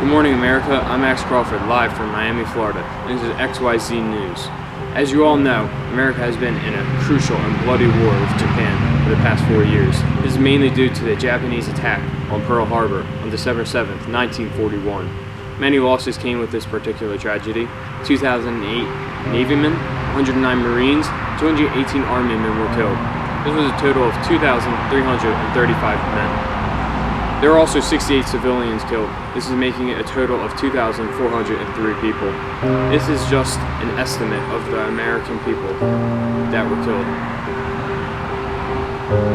Good morning, America. I'm Max Crawford, live from Miami, Florida. This is XYZ News. As you all know, America has been in a crucial and bloody war with Japan for the past 4 years. This is mainly due to the Japanese attack on Pearl Harbor on December 7th, 1941. Many losses came with this particular tragedy. 2008 Navymen, 109 Marines, 218 Army men were killed. This was a total of 2,335 men. There were also 68 civilians killed. This is making it a total of 2,403 people. This is just an estimate of the American people that were killed.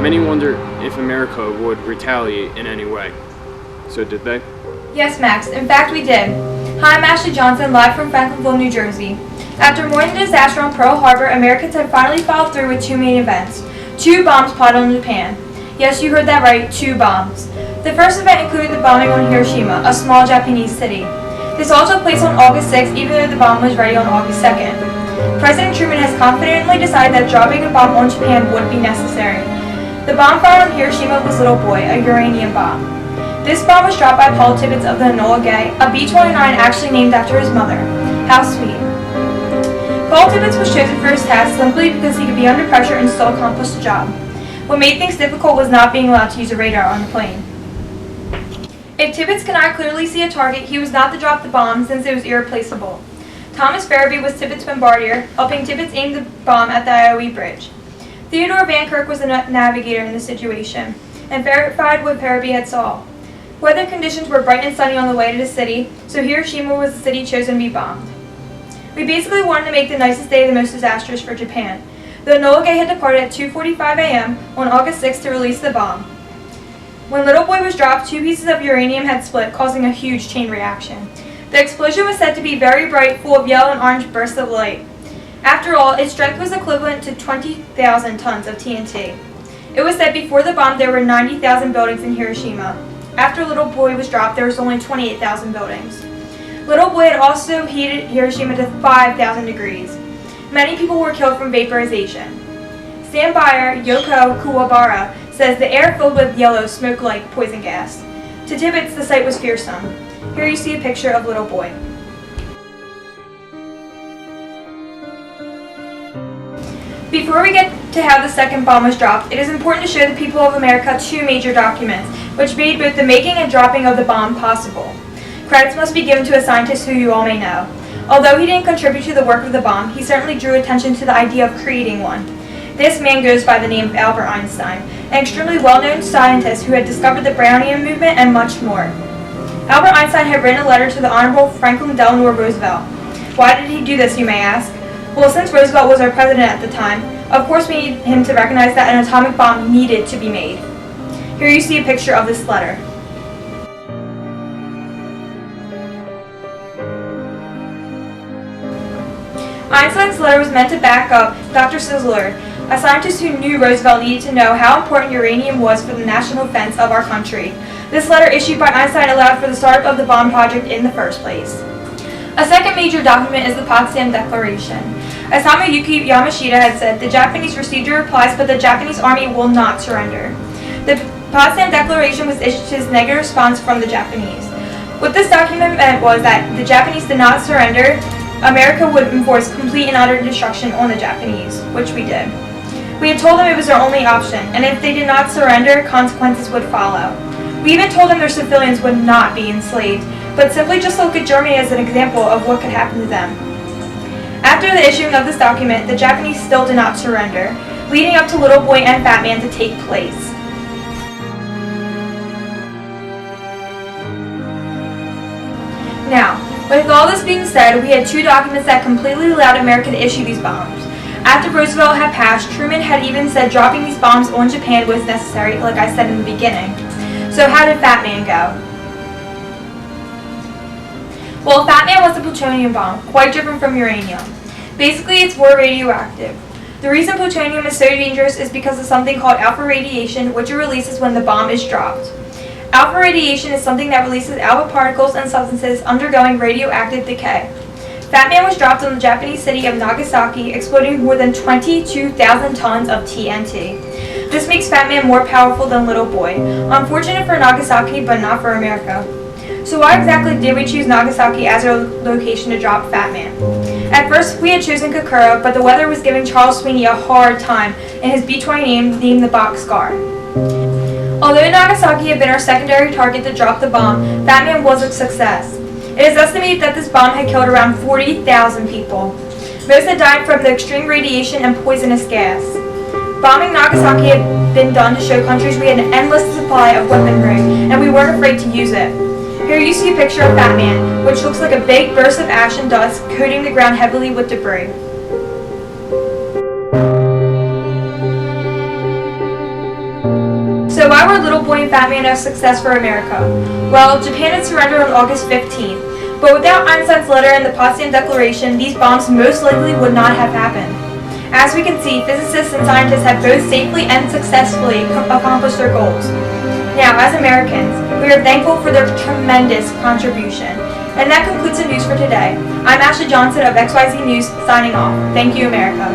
Many wonder if America would retaliate in any way. So did they? Yes, Max. In fact, we did. Hi, I'm Ashley Johnson, live from Franklinville, New Jersey. After more than a disaster on Pearl Harbor, Americans have finally followed through with two main events. 2 bombs planted on Japan. Yes, you heard that right, 2 bombs. The first event included the bombing on Hiroshima, a small Japanese city. This all took place on August 6th, even though the bomb was ready on August 2nd. President Truman has confidently decided that dropping a bomb on Japan would be necessary. The bomb found on Hiroshima was Little Boy, a uranium bomb. This bomb was dropped by Paul Tibbets of the Enola Gay, a B-29 actually named after his mother. How sweet. Paul Tibbets was chosen for his task simply because he could be under pressure and still accomplish the job. What made things difficult was not being allowed to use a radar on the plane. If Tibbets could not clearly see a target, he was not to drop the bomb since it was irreplaceable. Thomas Farabee was Tibbets' bombardier, helping Tibbets aim the bomb at the IOE bridge. Theodore Van Kirk was the navigator in the situation, and verified what Farabee had saw. Weather conditions were bright and sunny on the way to the city, so Hiroshima was the city chosen to be bombed. We basically wanted to make the nicest day the most disastrous for Japan. The Enola Gay had departed at 2:45 a.m. on August 6th to release the bomb. When Little Boy was dropped, 2 pieces of uranium had split, causing a huge chain reaction. The explosion was said to be very bright, full of yellow and orange bursts of light. After all, its strength was equivalent to 20,000 tons of TNT. It was said before the bomb there were 90,000 buildings in Hiroshima. After Little Boy was dropped, there was only 28,000 buildings. Little Boy had also heated Hiroshima to 5,000 degrees. Many people were killed from vaporization. Sam Bayer, Yoko Kuwabara, says the air filled with yellow smoke like poison gas. To Tibbets, the sight was fearsome. Here you see a picture of Little Boy. Before we get to how the second bomb was dropped, it is important to show the people of America 2 major documents, which made both the making and dropping of the bomb possible. Credits must be given to a scientist who you all may know. Although he didn't contribute to the work of the bomb, he certainly drew attention to the idea of creating one. This man goes by the name of Albert Einstein, an extremely well-known scientist who had discovered the Brownian movement and much more. Albert Einstein had written a letter to the Honorable Franklin Delano Roosevelt. Why did he do this, you may ask? Well, since Roosevelt was our president at the time, of course we need him to recognize that an atomic bomb needed to be made. Here you see a picture of this letter. Einstein's letter was meant to back up Dr. Szilard, a scientist who knew Roosevelt needed to know how important uranium was for the national defense of our country. This letter issued by Einstein allowed for the start of the bomb project in the first place. A second major document is the Potsdam Declaration. As Tomoyuki Yamashita had said, the Japanese received your replies, but the Japanese army will not surrender. The Potsdam Declaration was issued to his negative response from the Japanese. What this document meant was that the Japanese did not surrender, America would enforce complete and utter destruction on the Japanese, which we did. We had told them it was their only option, and if they did not surrender, consequences would follow. We even told them their civilians would not be enslaved, but simply just look at Germany as an example of what could happen to them. After the issuing of this document, the Japanese still did not surrender, leading up to Little Boy and Fat Man to take place. Now, with all this being said, we had 2 documents that completely allowed America to issue these bombs. After Roosevelt had passed, Truman had even said dropping these bombs on Japan was necessary, like I said in the beginning. So how did Fat Man go? Well, Fat Man was a plutonium bomb, quite different from uranium. Basically, it's more radioactive. The reason plutonium is so dangerous is because of something called alpha radiation, which it releases when the bomb is dropped. Alpha radiation is something that releases alpha particles and substances undergoing radioactive decay. Fat Man was dropped on the Japanese city of Nagasaki, exploding more than 22,000 tons of TNT. This makes Fat Man more powerful than Little Boy. Unfortunate for Nagasaki, but not for America. So why exactly did we choose Nagasaki as our location to drop Fat Man? At first, we had chosen Kokura, but the weather was giving Charles Sweeney a hard time, and his B-20 name named the Boxcar. Although Nagasaki had been our secondary target to drop the bomb, Fat Man was a success. It is estimated that this bomb had killed around 40,000 people. Most had died from the extreme radiation and poisonous gas. Bombing Nagasaki had been done to show countries we had an endless supply of weaponry, and we weren't afraid to use it. Here you see a picture of Fat Man, which looks like a big burst of ash and dust coating the ground heavily with debris. So why were Little Boy and Fat Man a success for America? Well, Japan had surrendered on August 15th, but without Einstein's letter and the Potsdam Declaration, these bombs most likely would not have happened. As we can see, physicists and scientists have both safely and successfully accomplished their goals. Now, as Americans, we are thankful for their tremendous contribution. And that concludes the news for today. I'm Ashley Johnson of XYZ News, signing off. Thank you, America.